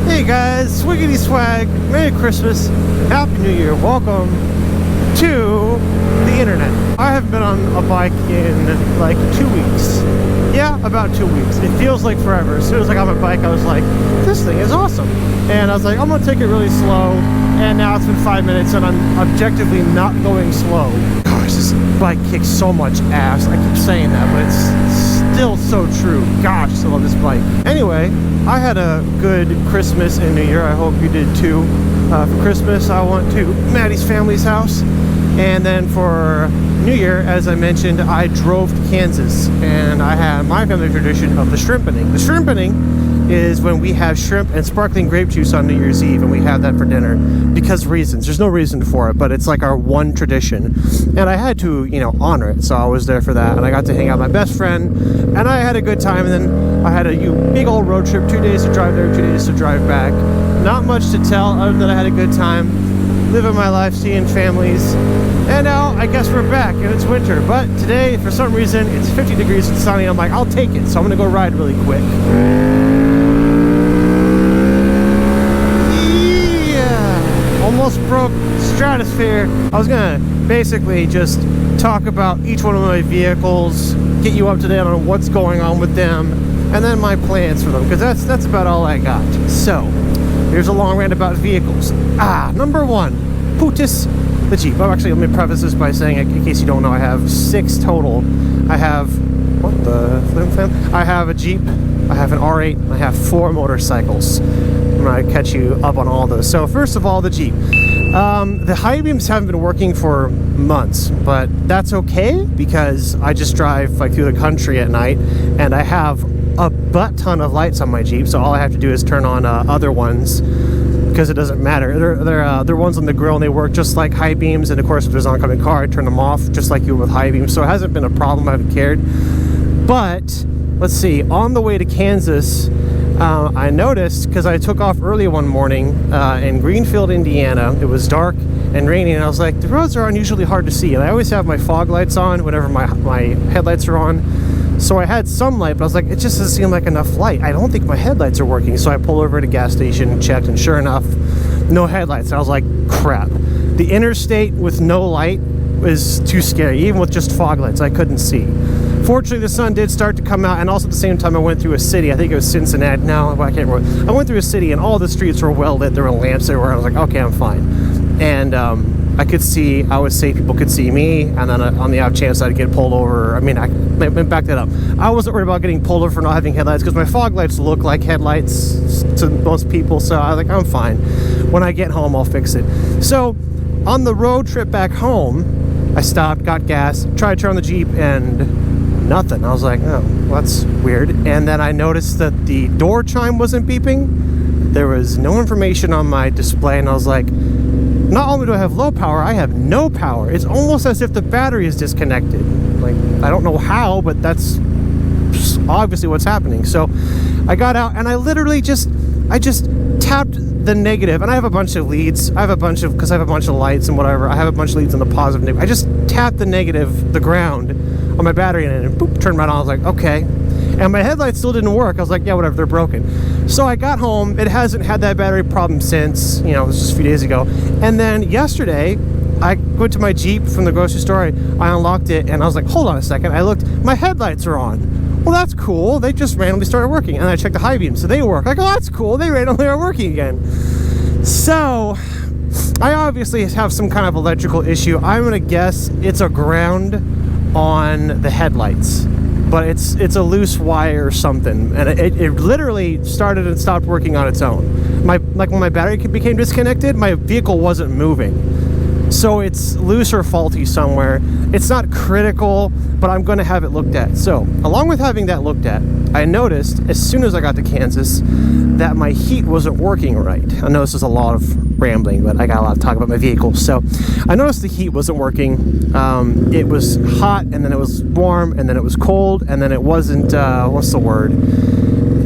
Hey guys, Swiggity Swag, Merry Christmas, Happy New Year, welcome to the internet. I haven't been on a bike in like 2 weeks. Yeah, about 2 weeks. It feels like forever. As soon as I got my bike, I was like, this thing is awesome. And I was like, I'm gonna take it really slow. And now it's been 5 minutes and I'm objectively not going slow. Gosh, this bike kicks so much ass. I keep saying that, but it's still so true. Gosh, I love this bike. Anyway, I had a good Christmas and New Year. I hope you did too. For Christmas, I went to Maddie's family's house. And then for New Year, as I mentioned, I drove to Kansas. And I had my family tradition of the shrimpening. The shrimpening is when we have shrimp and sparkling grape juice on New Year's Eve, and we have that for dinner because of reasons. There's no reason for it, but it's like our one tradition. And I had to, honor it. So I was there for that. And I got to hang out with my best friend. And I had a good time. And then I had a big old road trip, 2 days to drive there, 2 days to drive back. Not much to tell other than I had a good time, living my life, seeing families. And now I guess we're back and it's winter. But today, for some reason, it's 50 degrees and sunny. I'm like, I'll take it. So I'm gonna go ride really quick. Yeah, almost broke stratosphere. I was gonna basically just talk about each one of my vehicles, get you up to date on what's going on with them, and then my plans for them, because that's about all I got. So here's a long rant about vehicles. Number one, Putis, the Jeep. Oh, actually, let me preface this by saying, in case you don't know, I have 6 total. I have, what the flim flam? I have a Jeep, I have an R8, I have 4 motorcycles. I'm gonna catch you up on all those. So first of all, the Jeep. The high beams haven't been working for months, but that's okay because I just drive like through the country at night, and I have a butt ton of lights on my Jeep, so all I have to do is turn on other ones because it doesn't matter. They're ones on the grill and they work just like high beams, and of course if there's an oncoming car I turn them off just like you would with high beams, so it hasn't been a problem. I haven't cared. But let's see, on the way to Kansas, I noticed, because I took off early one morning in Greenfield, Indiana. It was dark and rainy, and I was like, the roads are unusually hard to see, and I always have my fog lights on whenever my headlights are on. So I had some light, but I was like, it just doesn't seem like enough light. I don't think my headlights are working. So I pulled over at a gas station and checked, and sure enough, no headlights. And I was like, crap. The interstate with no light was too scary. Even with just fog lights, I couldn't see. Fortunately, the sun did start to come out, and also at the same time I went through a city. I think it was Cincinnati. No, I can't remember. I went through a city, and all the streets were well lit. There were lamps everywhere. I was like, okay, I'm fine. And I could see, I would say people could see me, and then on the off chance I'd get pulled over. I mean, I back that up. I wasn't worried about getting pulled over for not having headlights, because my fog lights look like headlights to most people, so I was like, I'm fine. When I get home, I'll fix it. So on the road trip back home, I stopped, got gas, tried to turn on the Jeep, and nothing. I was like, oh, well, that's weird. And then I noticed that the door chime wasn't beeping. There was no information on my display, and I was like, not only do I have low power, I have no power. It's almost as if the battery is disconnected. Like, I don't know how, but that's obviously what's happening. So I got out, and I just tapped the negative, and I have a bunch of leads. Because I have a bunch of lights and whatever, I have a bunch of leads on the positive and negative. I just tapped the negative, the ground, on my battery, and it boop, turned right on. I was like, okay. And my headlights still didn't work. I was like, yeah, whatever, they're broken. So I got home. It hasn't had that battery problem since, it was just a few days ago. And then yesterday, I went to my Jeep from the grocery store. I unlocked it, and I was like, hold on a second. I looked, my headlights are on. Well, that's cool. They just randomly started working. And I checked the high beams, so they work. I go, that's cool. They randomly are working again. So I obviously have some kind of electrical issue. I'm going to guess it's a ground on the headlights, but it's a loose wire or something, and it literally started and stopped working on its own. When my battery became disconnected, my vehicle wasn't moving, so it's loose or faulty somewhere. It's not critical, but I'm going to have it looked at. So along with having that looked at, I noticed as soon as I got to Kansas that my heat wasn't working right. I know this is a lot of rambling, but I got a lot to talk about my vehicle. So I noticed the heat wasn't working. It was hot, and then it was warm, and then it was cold, and then it wasn't,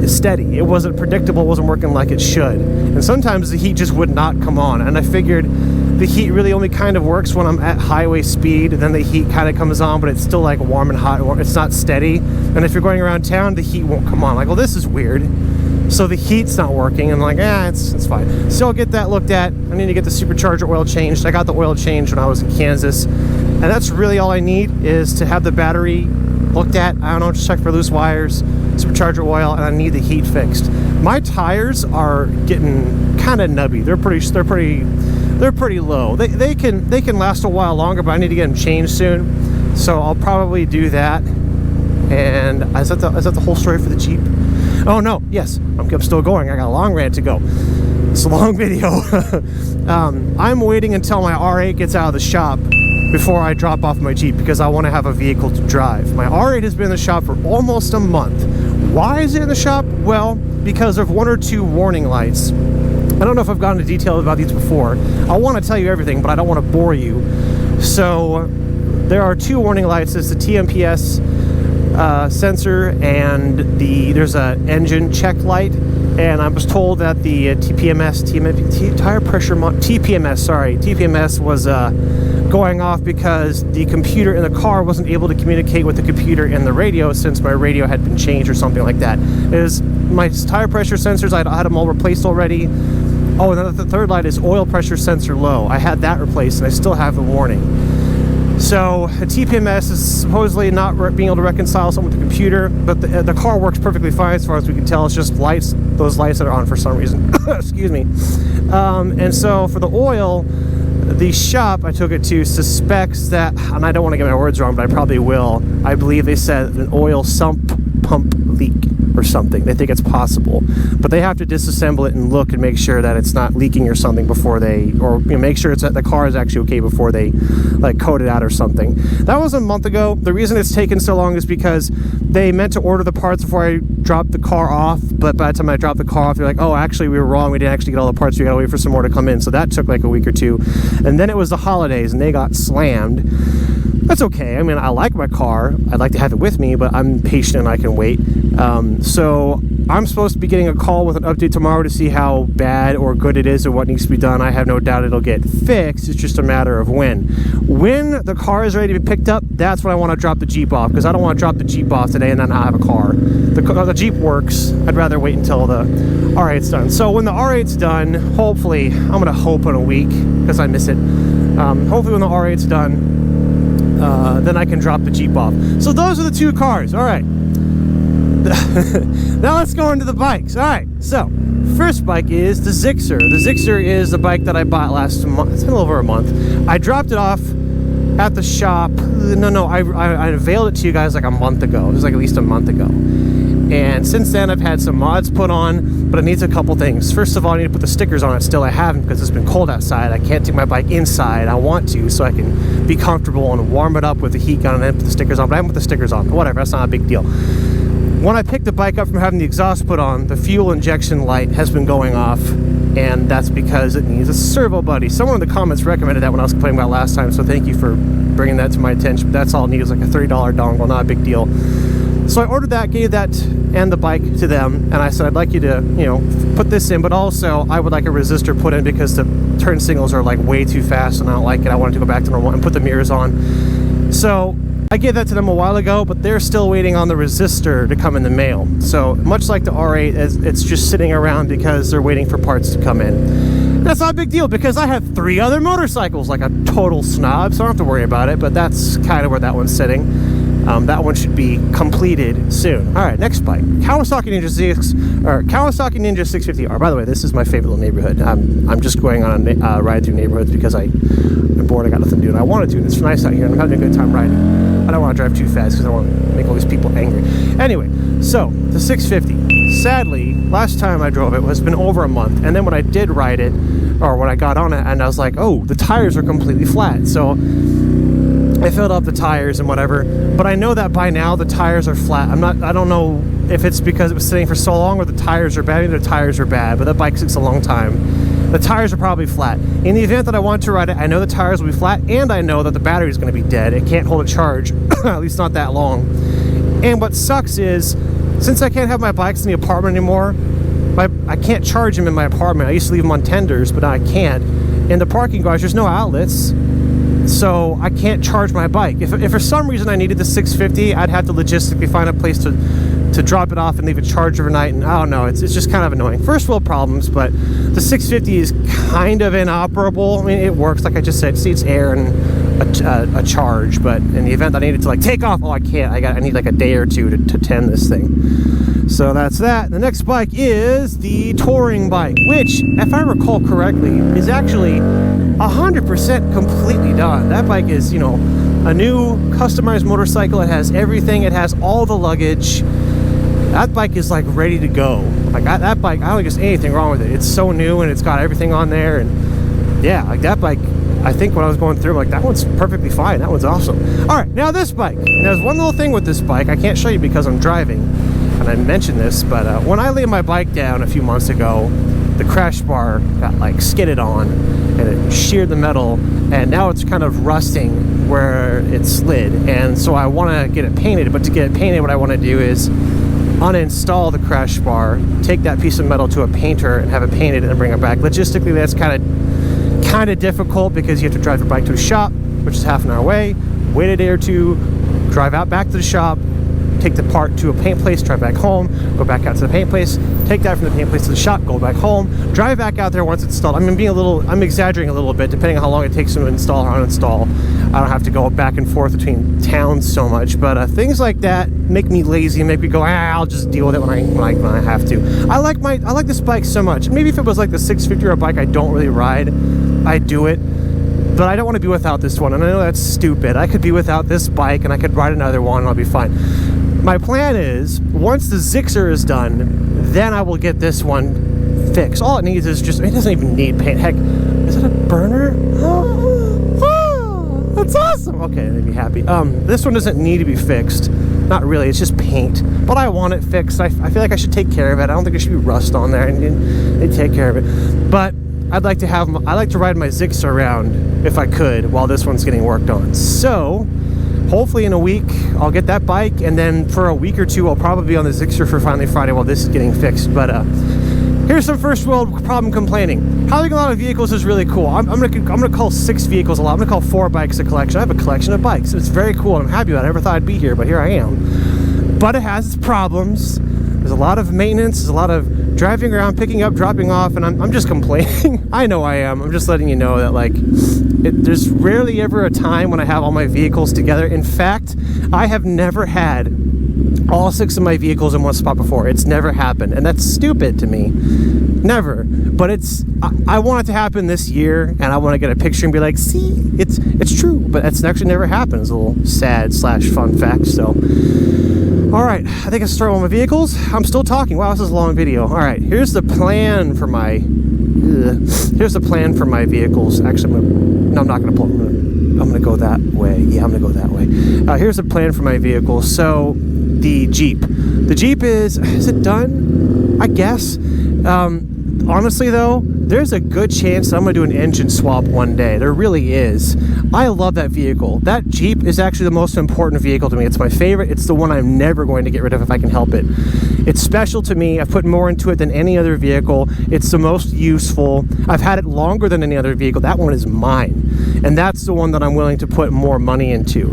steady. It wasn't predictable. It wasn't working like it should. And sometimes the heat just would not come on. And I figured the heat really only kind of works when I'm at highway speed, and then the heat kind of comes on, but it's still like warm and hot. It's not steady. And if you're going around town, the heat won't come on. Like, well, this is weird. So the heat's not working, and I'm like, it's fine. So I'll get that looked at. I need to get the supercharger oil changed. I got the oil changed when I was in Kansas, and that's really all I need, is to have the battery looked at. I don't know, just check for loose wires, supercharger oil, and I need the heat fixed. My tires are getting kind of nubby. They're pretty low. They can last a while longer, but I need to get them changed soon. So I'll probably do that. And is that the whole story for the Jeep? Oh no, yes, I'm still going. I got a long rant to go. It's a long video. I'm waiting until my R8 gets out of the shop before I drop off my Jeep, because I want to have a vehicle to drive. My R8 has been in the shop for almost a month. Why is it in the shop? Well, because of one or two warning lights. I don't know if I've gone into detail about these before. I want to tell you everything, but I don't want to bore you. So there are two warning lights. There's the TMPS sensor, and there's an engine check light. And I was told that the TPMS was going off because the computer in the car wasn't able to communicate with the computer in the radio, since my radio had been changed or something like that. My tire pressure sensors, I had them all replaced already. Oh, and then the third light is oil pressure sensor low. I had that replaced, and I still have the warning. So the TPMS is supposedly not being able to reconcile something with the computer, but the car works perfectly fine as far as we can tell. It's just those lights that are on for some reason. Excuse me. And so for the oil, the shop I took it to suspects that, and I don't want to get my words wrong, but I probably will. I believe they said an oil sump pump leak or something. They think it's possible, but they have to disassemble it and look and make sure that it's not leaking or something before they, or make sure it's that the car is actually okay before they like coat it out or something. That was a month ago. The reason it's taken so long is because they meant to order the parts before I dropped the car off, but by the time I dropped the car off, they're like, oh, actually we were wrong, we didn't actually get all the parts, we gotta wait for some more to come in. So that took like a week or two, and then it was the holidays and they got slammed. That's okay. I mean, I like my car. I'd like to have it with me, but I'm patient and I can wait. So I'm supposed to be getting a call with an update tomorrow to see how bad or good it is or what needs to be done. I have no doubt it'll get fixed. It's just a matter of when. When the car is ready to be picked up, that's when I want to drop the Jeep off, because I don't want to drop the Jeep off today and then not have a car. The Jeep works. I'd rather wait until the R8's done. So when the R8's done, hopefully, I'm going to hope in a week, because I miss it. Hopefully when the R8's done, then I can drop the Jeep off. So those are the two cars. All right. Now let's go into the bikes. All right. So first bike is the Zixer. The Zixer is the bike that I bought last month. It's been over a month. I dropped it off at the shop. I unveiled it to you guys like a month ago. It was like at least a month ago. And since then, I've had some mods put on, but it needs a couple things. First of all, I need to put the stickers on it. Still, I haven't, because it's been cold outside. I can't take my bike inside. I want to, so I can be comfortable and warm it up with the heat gun and then put the stickers on. But I haven't put the stickers on. Whatever, that's not a big deal. When I picked the bike up from having the exhaust put on, the fuel injection light has been going off, and that's because it needs a servo buddy. Someone in the comments recommended that when I was complaining about last time, so thank you for bringing that to my attention. That's all it needs, like a $30 dongle, not a big deal. So I ordered that, gave that and the bike to them, and I said I'd like you to, put this in, but also I would like a resistor put in because the turn signals are like way too fast and I don't like it. I wanted to go back to normal and put the mirrors on. So I gave that to them a while ago, but they're still waiting on the resistor to come in the mail. So much like the R8, it's just sitting around because they're waiting for parts to come in. And that's not a big deal because I have 3 other motorcycles, like a total snob, so I don't have to worry about it, but that's kind of where that one's sitting. That one should be completed soon. All right, next bike, Kawasaki Ninja 650R. By the way, this is my favorite little neighborhood. I'm just going on a ride through neighborhoods because I'm bored. I got nothing to do, and I want to do it. It's nice out here, and I'm having a good time riding. I don't want to drive too fast because I don't want to make all these people angry. Anyway, so the 650. Sadly, last time I drove it has been over a month, and then when I did ride it, or when I got on it, and I was like, oh, the tires are completely flat. So I filled up the tires and whatever, but I know that by now the tires are flat. I don't know if it's because it was sitting for so long or the tires are bad. Maybe the tires are bad, but that bike sits a long time. The tires are probably flat. In the event that I want to ride it, I know the tires will be flat, and I know that the battery is going to be dead. It can't hold a charge, at least not that long. And what sucks is, since I can't have my bikes in the apartment anymore, I can't charge them in my apartment. I used to leave them on tenders, but now I can't. in the parking garage, there's no outlets, so I can't charge my bike. If for some reason I needed the 650, I'd have to logistically find a place to drop it off and leave it charged overnight, and I don't know, it's just kind of annoying. First world problems, but the 650 is kind of inoperable. I mean, it works, like I just said, it's air and a charge, but in the event that I needed to like take off, oh, I can't. I need like a day or two to tend this thing. So that's that. The next bike is the touring bike, which, if I recall correctly, is actually 100% completely done. That bike is, you know, a new customized motorcycle. It has everything. It has all the luggage. That bike is like ready to go. Like that bike, I don't think there's anything wrong with it. It's so new and it's got everything on there. And yeah, like that bike, I think when I was going through, like, that one's perfectly fine. That one's awesome. All right, now this bike. Now, there's one little thing with this bike. I can't show you because I'm driving, and I mentioned this, but when I laid my bike down a few months ago, the crash bar got like skidded on, and it sheared the metal, and now it's kind of rusting where it slid. And so I want to get it painted, but to get it painted, what I want to do is uninstall the crash bar, take that piece of metal to a painter and have it painted and then bring it back. Logistically, that's kind of difficult because you have to drive your bike to a shop, which is half an hour away, wait a day or two, drive out back to the shop, take the part to a paint place, drive back home, go back out to the paint place, take that from the paint place to the shop, go back home, drive back out there once it's installed. I'm exaggerating a little bit depending on how long it takes to install or uninstall. I don't have to go back and forth between towns so much, but things like that make me lazy and make me go, I'll just deal with it when I have to. I like this bike so much. Maybe if it was like the 650 or a bike I don't really ride, I'd do it, but I don't want to be without this one, and I know that's stupid. I could be without this bike and I could ride another one and I'll be fine. My plan is, once the Zixer is done, then I will get this one fixed. All it needs is just, it doesn't even need paint. Heck, is it a burner? Oh, that's awesome. Okay, they'd be happy. This one doesn't need to be fixed. Not really, it's just paint. But I want it fixed. I feel like I should take care of it. I don't think there should be rust on there, and they take care of it. But I like to ride my Zixer around if I could while this one's getting worked on. So hopefully in a week I'll get that bike, and then for a week or two I'll probably be on the Zixer for Finally Friday while this is getting fixed. But here's some first world problem complaining. Having a lot of vehicles is really cool. I'm gonna call 6 vehicles a lot. I'm gonna call 4 bikes a collection. I have a collection of bikes. It's very cool. I'm happy about it. I never thought I'd be here, but here I am. But it has its problems. There's a lot of maintenance. There's a lot of driving around, picking up, dropping off, and I'm just complaining. I know I am. I'm just letting you know that, like, there's rarely ever a time when I have all my vehicles together. In fact, I have never had all 6 of my vehicles in one spot before. It's never happened, and that's stupid to me. Never. But I want it to happen this year, and I want to get a picture and be like, see, it's true. But it's actually never happened. It's a little sad / fun fact. So all right, I think I start with my vehicles. I'm still talking. Wow, this is a long video. All right, here's the plan for my vehicles. Actually, I'm not gonna pull. I'm gonna go that way. Yeah, I'm gonna go that way. Here's the plan for my vehicles. So the Jeep is it done? I guess. Honestly though, there's a good chance that I'm gonna do an engine swap one day. There really is. I love that vehicle. That Jeep is actually the most important vehicle to me. It's my favorite. It's the one I'm never going to get rid of if I can help it. It's special to me. I've put more into it than any other vehicle. It's the most useful. I've had it longer than any other vehicle. That one is mine. And that's the one that I'm willing to put more money into.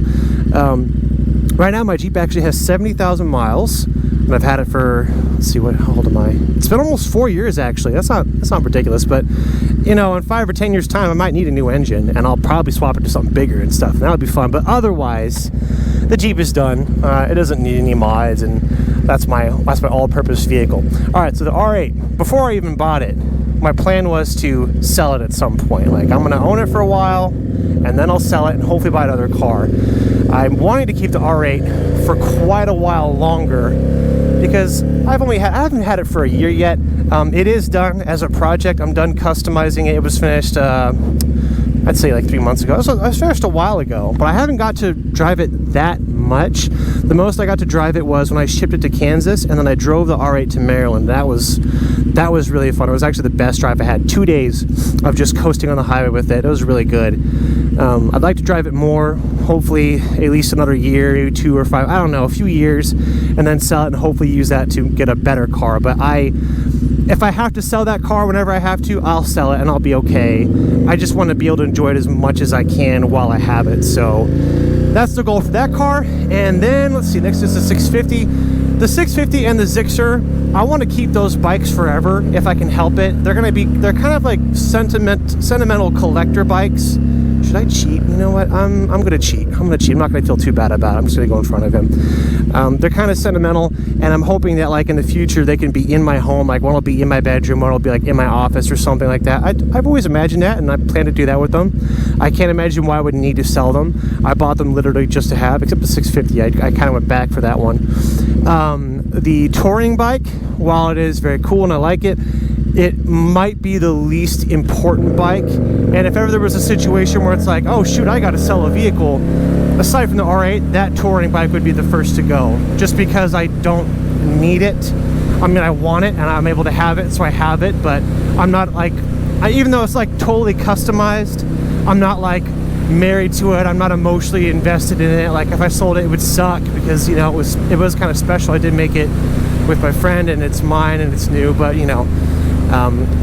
Right now, my Jeep actually has 70,000 miles. And I've had it for, let's see, how old am I? It's been almost 4 years, actually. That's not ridiculous, but, you know, in 5 or 10 years' time, I might need a new engine, and I'll probably swap it to something bigger and stuff, and that'll be fun. But otherwise, the Jeep is done. It doesn't need any mods, and that's my all-purpose vehicle. All right, so the R8, before I even bought it, my plan was to sell it at some point. Like, I'm gonna own it for a while, and then I'll sell it and hopefully buy another car. I'm wanting to keep the R8 for quite a while longer, because I haven't had it for a year yet. It is done as a project. I'm done customizing it. It was finished, I'd say like 3 months ago. So I was finished a while ago, but I haven't got to drive it that much. The most I got to drive it was when I shipped it to Kansas, and then I drove the R8 to Maryland. That was really fun. It was actually the best drive I had. 2 days of just coasting on the highway with it. It was really good. I'd like to drive it more, hopefully at least another year, 2 or 5, I don't know, a few years, and then sell it and hopefully use that to get a better car. But if I have to sell that car whenever I have to, I'll sell it and I'll be okay. I just want to be able to enjoy it as much as I can while I have it. So that's the goal for that car. And then let's see, next is the 650. The 650 and the Zixer, I want to keep those bikes forever if I can help it. They're kind of like sentimental collector bikes. Should I cheat? You know what? I'm gonna cheat. I'm not gonna feel too bad about it. I'm just gonna go in front of him. They're kind of sentimental, and I'm hoping that like in the future they can be in my home. Like one will be in my bedroom, one will be like in my office or something like that. I've always imagined that, and I plan to do that with them. I can't imagine why I would need to sell them. I bought them literally just to have, except the 650. I kind of went back for that one. The touring bike, while it is very cool and I like it, it might be the least important bike. And if ever there was a situation where it's like, oh shoot, I gotta sell a vehicle, aside from the R8, that touring bike would be the first to go, just because I don't need it. I mean, I want it and I'm able to have it, so I have it, but I'm not like, even though it's like totally customized, I'm not like married to it. I'm not emotionally invested in it. Like if I sold it, it would suck because, you know, it was kind of special. I did make it with my friend and it's mine and it's new, but you know,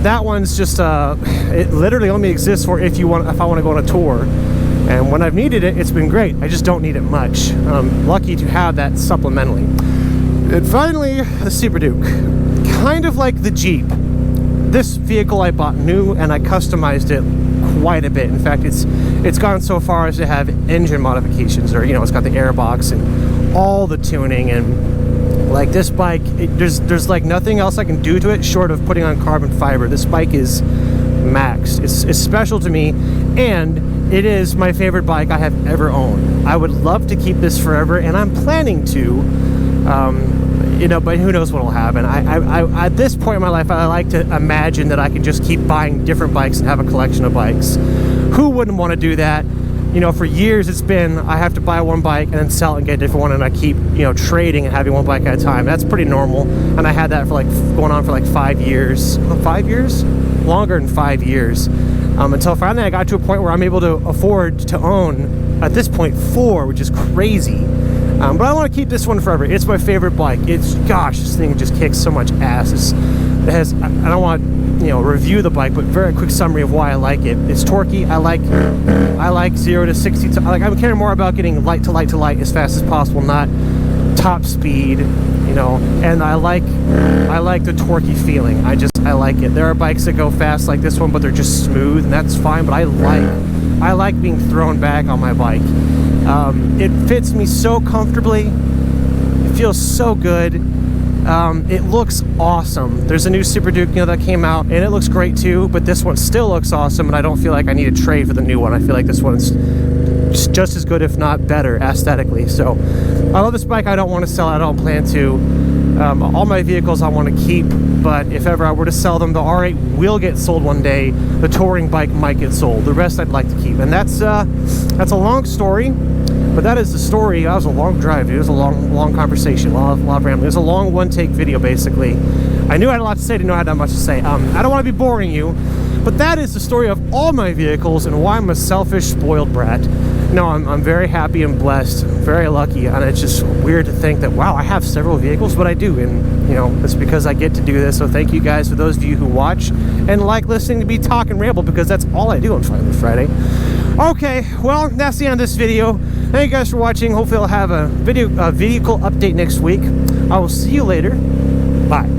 that one's just it literally only exists for if I want to go on a tour, and when I've needed it, it's been great. I just don't need it much. I'm lucky to have that supplementally. And finally, the Super Duke, kind of like the Jeep. This vehicle I bought new and I customized it quite a bit. In fact, it's gone so far as to have engine modifications, or you know, it's got the airbox and all the tuning. And like this bike, there's like nothing else I can do to it short of putting on carbon fiber. This bike is maxed. It's special to me, and it is my favorite bike I have ever owned. I would love to keep this forever, and I'm planning to. You know, but who knows what will happen. I at this point in my life, I like to imagine that I can just keep buying different bikes and have a collection of bikes. Who wouldn't want to do that? You know, for years it's been, I have to buy one bike and then sell it and get a different one, and I keep, you know, trading and having one bike at a time. That's pretty normal, and I had that for like, going on for like 5 years. 5 years? Longer than 5 years. Until finally I got to a point where I'm able to afford to own, at this point, 4, which is crazy. But I want to keep this one forever. It's my favorite bike. Gosh, this thing just kicks so much ass. I don't want to, you know, review the bike, but very quick summary of why I like it. It's torquey. I like 0 to 60. I'm caring more about getting light to light to light as fast as possible, not top speed, you know. And I like the torquey feeling. I like it. There are bikes that go fast like this one, but they're just smooth, and that's fine. But I like being thrown back on my bike. It fits me so comfortably. It feels so good. It looks awesome. There's a new Super Duke, you know, that came out, and it looks great too, but this one still looks awesome, and I don't feel like I need to trade for the new one. I feel like this one's just as good, if not better, aesthetically. So I love this bike. I don't want to sell it. I don't plan to. All my vehicles I want to keep, but if ever I were to sell them, the R8 will get sold one day. The touring bike might get sold. The rest I'd like to keep. And that's a long story, but that is the story. That was a long drive, dude. It was a long conversation, a lot of rambling. It was a long one-take video, basically. I knew I had a lot to say, didn't know I had that much to say. I don't want to be boring you, but that is the story of all my vehicles and why I'm a selfish, spoiled brat. No, I'm very happy and blessed, very lucky, and it's just weird to think that, wow, I have several vehicles, but I do, and, you know, it's because I get to do this. So thank you guys, for those of you who watch and like listening to me talk and ramble, because that's all I do on Friday. Okay, well, that's the end of this video. Thank you guys for watching. Hopefully I'll have a vehicle update next week. I will see you later. Bye.